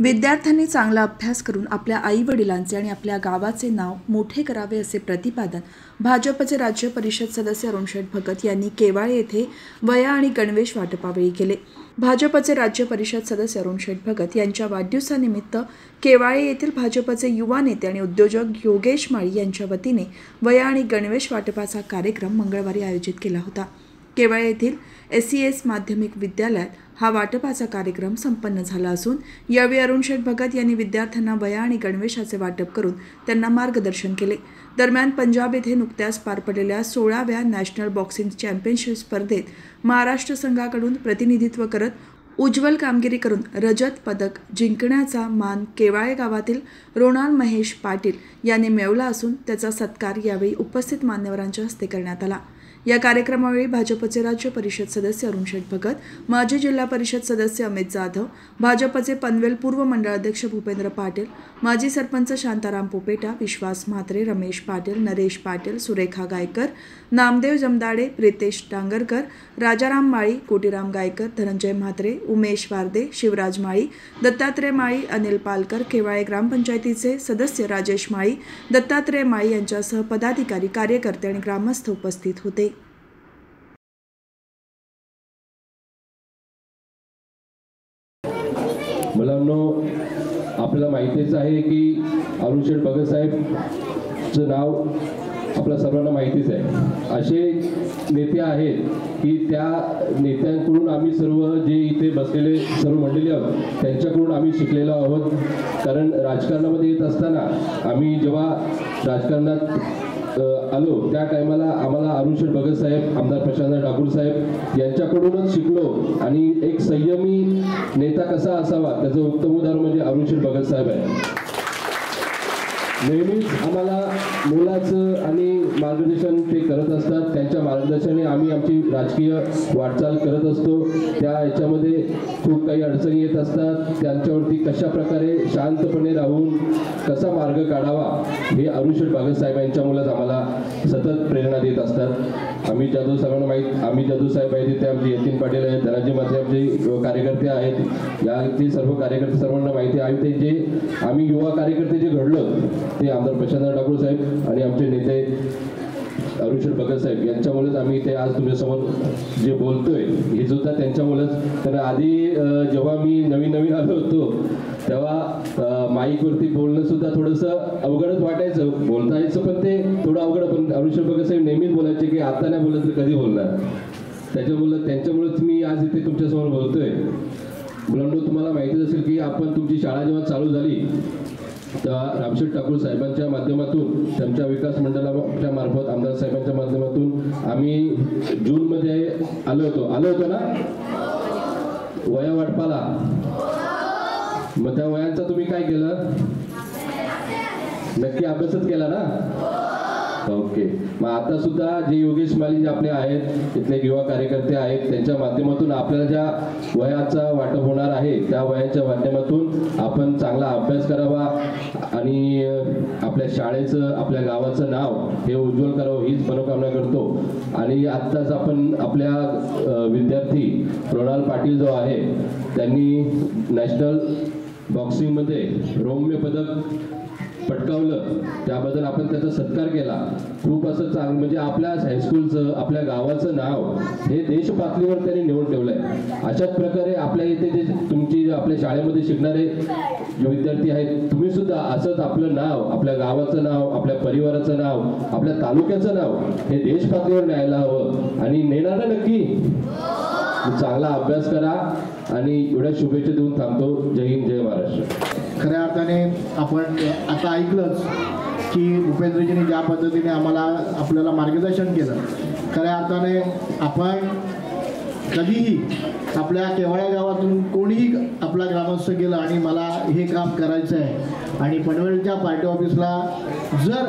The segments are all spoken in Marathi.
विद्यार्थ्यांनी चांगला अभ्यास करून आपल्या आई-वडिलांचे आणि आपल्या गावाचे नाव मोठे करावे असे प्रतिपादन भाजपचे राज्य परिषद सदस्य अरुणशेठ भगत यांनी केवाळे येथे वया आणि गणवेश वाटपावेळी केले। भाजपचे राज्य परिषद सदस्य अरुणशेठ भगत यांच्या वाढदिवसानिमित्त केवाळे येथील भाजपचे युवा नेते आणि उद्योजक योगेश माळी यांच्या वतीने वया आणि गणवेश वाटपाचा कार्यक्रम मंगळवारी आयोजित केला होता। केवाळे येथील SES माध्यमिक विद्यालयात हा वाटपाचा कार्यक्रम संपन्न झाला असून यावेळी अरुणशेठ भगत यांनी विद्यार्थ्यांना वया आणि गणवेशाचे वाटप करून त्यांना मार्गदर्शन केले। दरम्यान पंजाब येथे नुकत्याच पार पडलेल्या 16व्या नॅशनल बॉक्सिंग चॅम्पियनशिप स्पर्धेत महाराष्ट्र संघाकडून प्रतिनिधित्व करत उज्ज्वल कामगिरी करून रजत पदक जिंकण्याचा मान केवाळे गावातील रोनाल महेश पाटील यांनी मिळवला असून त्याचा सत्कार यावेळी उपस्थित मान्यवरांच्या हस्ते करण्यात आला। या कार्यक्रमावेळी भाजपचे राज्य परिषद सदस्य अरुणशेठ भगत, माजी जिल्हा परिषद सदस्य अमित जाधव, भाजपचे पनवेल पूर्व मंडळ अध्यक्ष भूपेंद्र पाटील, माजी सरपंच शांताराम पोपेटा, विश्वास म्हात्रे, रमेश पाटील, नरेश पाटील, सुरेखा गायकर, नामदेव जमदाडे, प्रितेश डांगरकर, राजाराम माळी, कोटीराम गायकर, धनंजय म्हात्रे, उमेश वारदे, शिवराज माळी, दत्तात्रय माळी, अनिल पालकर, केवाळे ग्रामपंचायतीचे सदस्य राजेश माळी, दत्तात्रय माळी यांच्यासह पदाधिकारी, कार्यकर्ते आणि ग्रामस्थ उपस्थित होते। मुलांनो, आपल्याला माहितीच आहे की अरुणशेठ भगत साहेबचं नाव आपल्या सर्वांना माहितीच आहे। असे नेते आहेत की त्या नेत्यांकडून आम्ही सर्व जे इथे बसलेले सर्व मंडळी आहोत त्यांच्याकडून आम्ही शिकलेलो आहोत। कारण राजकारणामध्ये येत असताना आम्ही जेव्हा राजकारणात आलो त्या टायमाला आम्हाला अरुणशेठ भगत साहेब, आमदार प्रशांत ठाकूर साहेब यांच्याकडूनच शिकलो आणि एक संयमी नेता कसा असावा त्याचं उत्तम उदाहरण म्हणजे अरुणशेठ भगत साहेब आहे। नेहमीच आम्हाला मोलाचं आणि मार्गदर्शन ते करत असतात। त्यांच्या मार्गदर्शनाने आम्ही आमची राजकीय वाटचाल करत असतो। त्या याच्यामध्ये खूप काही अडचणी येत असतात, त्यांच्यावरती कशा प्रकारे शांतपणे राहून कसा मार्ग काढावा हे अरुणशेठ भगत साहेब यांच्यामुळेच आम्हाला सतत प्रेरणा देत असतात। आम्ही जाधव सर्वांना माहीत, आम्ही जाधव साहेब आहेत ते आमचे यतीन पाटील आहेत, धनंजय म्हात्रे आमचे कार्यकर्ते आहेत, या ते सर्व कार्यकर्ते सर्वांना माहिती आहे। ते जे आम्ही युवा कार्यकर्ते जे घडलो ते आमदार प्रशांत ठाकूर साहेब आणि आमचे नेते अरुणशेठ भगत साहेब यांच्यामुळेच आम्ही इथे आज तुमच्यासमोर जे बोलतोय हे सुद्धा त्यांच्यामुळेच। तर आधी जेव्हा मी नवीन आलो होतो तेव्हा माईकवरती बोलणं सुद्धा थोडंसं अवघडच वाटायचं, बोलता यायचं पण ते थोडं अवघड। पण अरुणशेठ भगत साहेब नेहमीच बोलायचे की आता नाही बोलत तर कधी बोलणार, त्यांच्यामुळेच मी आज इथे तुमच्यासमोर बोलतोय। मुलांनो, तुम्हाला माहितीच असेल की आपण तुमची शाळा जेव्हा चालू झाली तेव्हा रामशेठ ठाकूर साहेबांच्या माध्यमातून त्यांच्या विकास मंडळाच्या मार्फत आमदार साहेबांच्या माध्यमातून आम्ही जूनमध्ये आलो होतो ना वया वाटपाला। मग त्या वयांचा तुम्ही काय केलं? नक्की अभ्यासच केला ना? ओके। मग आता सुद्धा जे योगेश माळी जे आपले आहेत इथले युवा कार्यकर्ते आहेत त्यांच्या माध्यमातून आपल्याला ज्या वयाचा वाटप होणार आहे त्या वयाच्या माध्यमातून आपण चांगला अभ्यास करावा आणि आपल्या शाळेचं, आपल्या गावाचं नाव हे उज्ज्वल करावं हीच मनोकामना करतो। आणि आत्ताच आपण आपल्या विद्यार्थी रोनाल पाटील जो आहे त्यांनी नॅशनल बॉक्सिंगमध्ये रौप्य पदक पटकावलं, त्याबद्दल आपण त्याचा सत्कार केला। खूप असं चांगलं म्हणजे आपल्या हायस्कूलचं, आपल्या गावाचं नाव हे देश पातळीवर त्यांनी नेऊन ठेवलंय। अशाच प्रकारे आपल्या इथे जे तुमची आपल्या शाळेमध्ये शिकणारे जे विद्यार्थी आहेत तुम्ही सुद्धा असंच आपलं नाव, आपल्या गावाचं नाव, आपल्या परिवाराचं नाव, आपल्या तालुक्याचं नाव हे देश पातळीवर न्यायला हवं आणि नेणार ना नक्की। चांगला अभ्यास करा आणि एवढ्या शुभेच्छा देऊन थांबतो। जय हिंद, जय महाराष्ट्र। खऱ्या अर्थाने आपण आता ऐकलंच की भूपेंद्रजींनी ज्या पद्धतीने आपल्याला मार्गदर्शन केलं, खऱ्या अर्थाने आपण कधीही आपल्या केवाळ्या गावातून कोणीही आपला ग्रामस्थ गेला आणि मला हे काम करायचं आहे आणि पनवेलच्या पार्टी ऑफिसला जर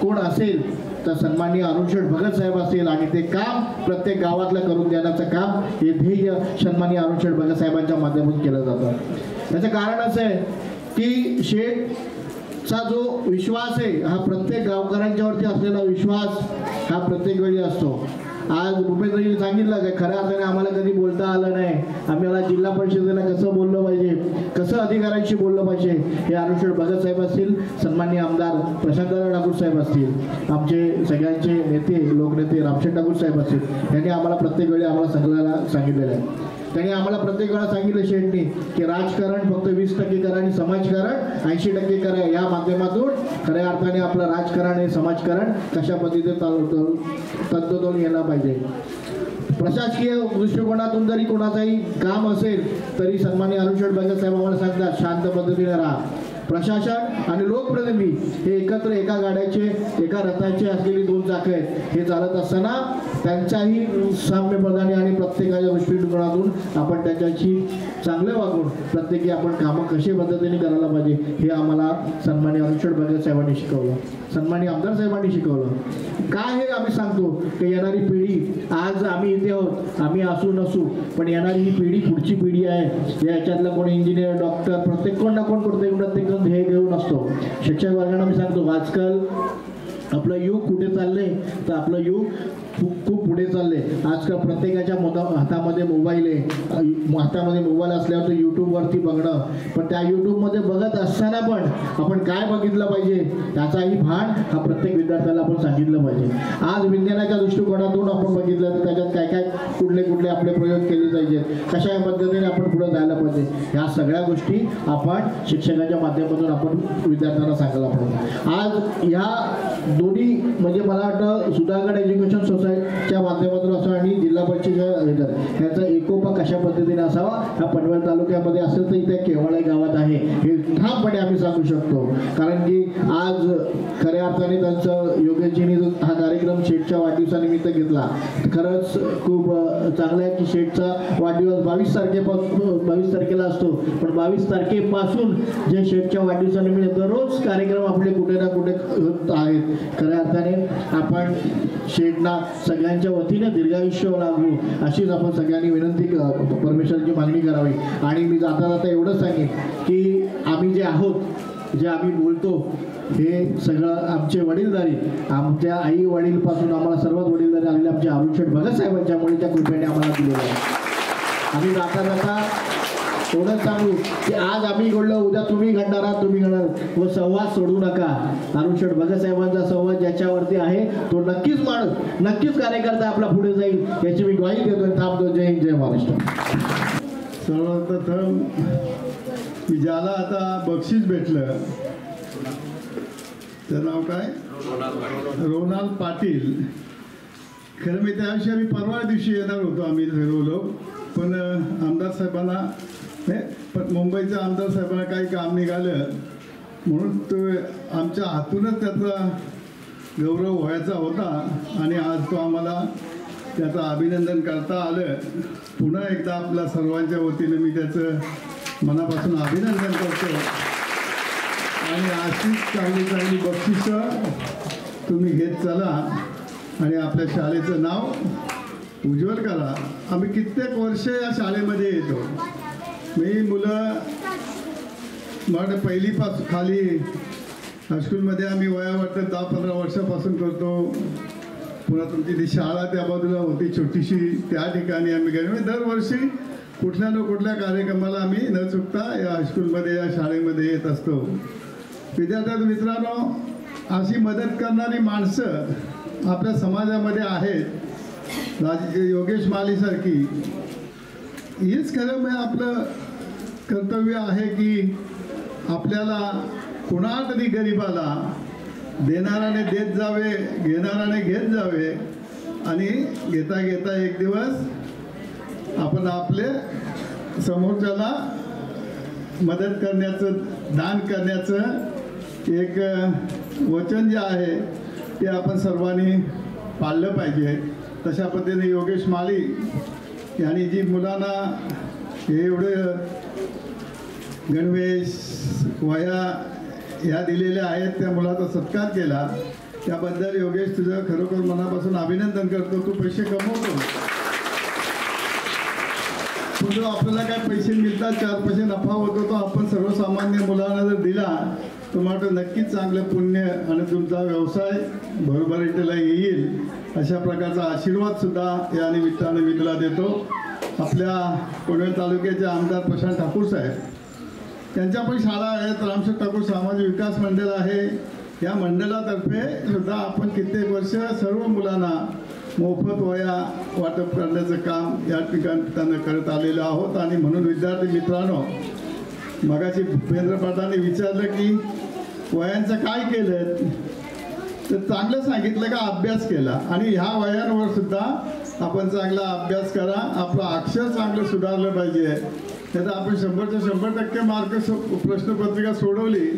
कोण असेल तर सन्माननीय अरुणशेठ भगत साहेब असतील आणि ते काम प्रत्येक गावातलं करून देण्याचं काम हे ध्येय सन्माननीय अरुणशेठ भगत साहेबांच्या माध्यमातून केलं जातं। याचं कारण असं आहे की शेठचा जो विश्वास आहे हा प्रत्येक गावकऱ्यांच्यावरती असलेला विश्वास हा प्रत्येक वेळी असतो आज भूपेंद्रजींनी सांगितलं की खऱ्या अर्थाने आम्हाला कधी बोलता आलं नाही, आम्हाला जिल्हा परिषदेला कसं बोललं पाहिजे, कसं अधिकाऱ्यांशी बोललं पाहिजे, हे अनुशेठ भगत साहेब असतील, सन्माननीय आमदार प्रशांतराव ठाकूर साहेब असतील, आमचे सगळ्यांचे नेते लोकनेते रामशेठ ठाकूर साहेब असतील, यांनी आम्हाला प्रत्येक वेळी आम्हाला सगळ्याला सांगितलेलं आहे. त्यांनी आम्हाला प्रत्येक वेळा सांगितलं शेठनी की राजकारण फक्त 20% करा आणि समाजकारण 80% करा. या माध्यमातून खऱ्या अर्थाने आपलं राजकारण आणि समाजकारण कशा पद्धतीने तंतोतंत गेला पाहिजे. प्रशासकीय दृष्टिकोनातून जरी कोणाचाही काम असेल तरी सन्माननीय अनुशेठ भगत साहेब आम्हाला सांगतात शांत पद्धतीने राहा. प्रशासन आणि लोकप्रतिनिधी हे एकत्र एका गाड्याचे एका रथाचे असलेली 2 चाकं आहेत. हे चालत असताना त्यांच्याही साम्यप्रदाने आणि प्रत्येकाच्या दृष्टिकोनातून आपण त्याच्याशी चांगलं वागून प्रत्येकी आपण कामं कशा पद्धतीने करायला पाहिजे हे आम्हाला सन्माननीय अनुशेठ भगत साहेबांनी शिकवलं, सन्माननीय आमदार साहेबांनी शिकवलं. काय हे आम्ही सांगतो की येणारी पिढी, आज आम्ही इथे आहोत, आम्ही असू नसू, पण येणारी ही पिढी पुढची पिढी आहे. याच्यातला कोण इंजिनियर डॉक्टर प्रत्येक कोण ना कोण प्रत्येक ध्येय घेऊन असतो. शिक्षक वर्गांना मी सांगतो आजकाल आपलं युग कुठे चाललंय तर आपलं युग खूप पुढे चालले. आजकाल प्रत्येकाच्या हातामध्ये मोबाईल आहे. हातामध्ये मोबाईल असल्यावर यूट्यूबवरती बघणं, पण त्या यूट्यूबमध्ये बघत असताना पण आपण काय बघितलं पाहिजे त्याचाही भान हा प्रत्येक विद्यार्थ्याला आपण सांगितलं पाहिजे. आज विज्ञानाच्या दृष्टिकोनातून आपण बघितलं तर त्याच्यात काय काय कुठले आपले प्रयोग केले पाहिजेत, कशा पद्धतीने आपण पुढे जायला पाहिजे, ह्या सगळ्या गोष्टी आपण शिक्षकाच्या माध्यमातून आपण विद्यार्थ्यांना सांगायला पाहिजे. आज ह्या दोन्ही म्हणजे मला वाटतं सुधागड एज्युकेशन सोसायटीच्या माध्यमातून असं आणि जिल्हा परिषदेच्या ह्याचा एकोपा कशा पद्धतीने असावा हा पनवेल तालुक्यामध्ये असेल तर इथे केवळ गावात आहे हे ठामपणे आम्ही सांगू शकतो. कारण की आज खऱ्या अर्थाने त्यांचं योगेशजींनी हा कार्यक्रम शेठच्या वाढदिवसानिमित्त घेतला. खरंच खूप चांगलं आहे की शेठचा वाढदिवस 22 तारखेला असतो, पण 22 तारखेपासून जे शेठच्या वाढदिवसानिमित्त दररोज कार्यक्रम आपले कुठे ना कुठे होत आहेत. खऱ्या अर्थाने आपण शेठना सगळ्यांच्या वतीने दीर्घायुष्य लागू अशीच आपण सगळ्यांनी विनंती परमेश्वराची मागणी करावी. आणि मी जाता जाता एवढंच सांगेन की आम्ही जे आहोत, जे आम्ही बोलतो हे सगळं आमचे वडीलधारी, आमच्या आई वडीलपासून आम्हाला सर्वात वडीलधारी आलेले आमचे अनुशेठ भगत साहेबांच्यामुळे त्या कृपेने आम्हाला दिलेलं आहे. आम्ही जाता जाता एवढंच सांगू की आज आम्ही घडलो, उद्या तुम्ही घडणार आहात, तुम्ही घडणार. व संवाद सोडू नका. अनुशेठ भगत साहेबांचा संवाद ज्याच्यावरती आहे तो नक्कीच माणूस, नक्कीच कार्यकर्ता आपला पुढे जाईल याची मी ग्वाही देतो. थांबतो. जय हिंद, जय महाराष्ट्र. सर्वप्रथम ज्याला आता बक्षीस भेटलं त्याचं नाव काय, रोनाल्ड पाटील. खरं मी त्याविषयी आम्ही परवा दिवशी येणार होतो आम्ही सर्व लोक, पण आमदार साहेबांना पण मुंबईच्या आमदार साहेबांना काही काम निघालं म्हणून तो आमच्या हातूनच त्याचा गौरव व्हायचा होता आणि आज तो आम्हाला त्याचं अभिनंदन करता आलं. पुन्हा एकदा आपल्या सर्वांच्या वतीने मी त्याचं मनापासून अभिनंदन करतो. आणि अशीच चांगली बक्षिसं तुम्ही घेत चला आणि आपल्या शाळेचं नाव उज्ज्वल करा. आम्ही कित्येक वर्ष या शाळेमध्ये येतो. मी मुलं मला पहिलीपासून खाली हायस्कूलमध्ये आम्ही वया वाटतं 10-15 वर्षापासून करतो. पुन्हा तुमची ती शाळा त्या बाजूला होती छोटीशी, त्या ठिकाणी आम्ही गेलो. दरवर्षी कुठल्या न कुठल्या कार्यक्रमाला आम्ही न चुकता या हायस्कूलमध्ये या शाळेमध्ये येत असतो. विद्यार्थी मित्रांनो, अशी मदत करणारी माणसं आपल्या समाजामध्ये आहेत. योगेश मालीसारखी हेच खरं म्हणजे आपलं कर्तव्य आहे की आपल्याला कुणा तरी गरिबाला देणाराने देत जावे, घेणाराने घेत जावे आणि घेता घेता एक दिवस आपण आपले समोरच्याला मदत करण्याचं, दान करण्याचं एक वचन जे आहे ते आपण सर्वांनी पाळलं पाहिजे. तशा पद्धतीने योगेश माली यांनी जी मुलांना हे एवढं गणवेश वह्या ह्या दिलेल्या आहेत त्या मुलाचा सत्कार केला, त्याबद्दल योगेश तुझं खरोखर मनापासून अभिनंदन करतो. तू पैसे कमवतो, पण जो आपल्याला काय पैसे मिळतात, 4 पैसे नफा होतो, तो आपण सर्वसामान्य मुलांना जर दिला तर मला नक्कीच चांगलं पुण्य आणि तुमचा व्यवसाय बरोबरीला येईल. अशा प्रकारचा आशीर्वाद सुद्धा या निमित्ताने मी तुला देतो. आपल्या पनवेल तालुक्याचे आमदार प्रशांत ठाकूर साहेब, त्यांच्या पण शाळा आहेत. रामशेठ ठाकूर सामाजिक विकास मंडळ आहे. या मंडळातर्फे सुद्धा आपण कित्येक वर्ष सर्व मुलांना मोफत वह्या वाटप करण्याचं काम या ठिकाणी करत आलेलो आहोत. आणि म्हणून विद्यार्थी मित्रांनो, मगाशी भूपेंद्र पाटलांनी विचारलं की वह्यांचं काय केलं, तर चांगलं सांगितलं का अभ्यास केला. आणि ह्या वह्यांवर सुद्धा आपण चांगला अभ्यास करा. आपलं अक्षर चांगलं सुधारलं पाहिजे. नाही तर आपण 100च्या 100% मार्क प्रश्नपत्रिका सोडवली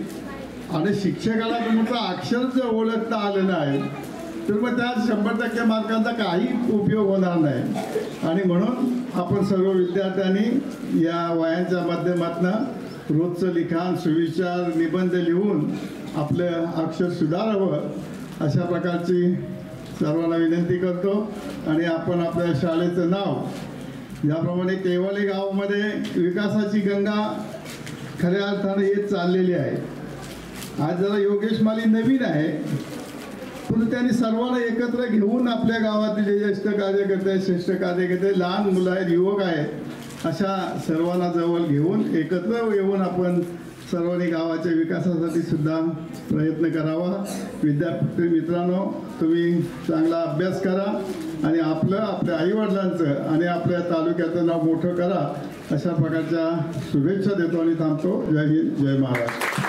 आणि शिक्षकाला तुमचं अक्षर जर ओळखता आलं नाही तर मग त्या 100% मार्कांचा काही उपयोग होणार नाही. आणि म्हणून आपण सर्व विद्यार्थ्यांनी या वह्यांच्या माध्यमातून रोजचं लिखाण, सुविचार, निबंध लिहून आपलं अक्षर सुधारावं अशा प्रकारची सर्वांना विनंती करतो. आणि आपण आपल्या शाळेचं नाव याप्रमाणे केवाली गावामध्ये विकासाची गंगा खऱ्या अर्थाने येत चाललेली आहे. आज जरा योगेश माली नवीन आहे, पण त्यांनी सर्वांना एकत्र घेऊन आपल्या गावातील जे ज्येष्ठ कार्यकर्ते आहेत, श्रेष्ठ कार्यकर्ते, लहान मुलं आहेत, युवक आहेत, अशा सर्वांना जवळ घेऊन एकत्र येऊन आपण सर्वांनी गावाच्या विकासासाठी सुद्धा प्रयत्न करावा. विद्यार्थी मित्रांनो, तुम्ही चांगला अभ्यास करा आणि आपल्या आईवडिलांचं आणि आपल्या तालुक्याचं नाव मोठं करा अशा प्रकारच्या शुभेच्छा देतो आणि थांबतो. जय हिंद, जय महाराष्ट्र.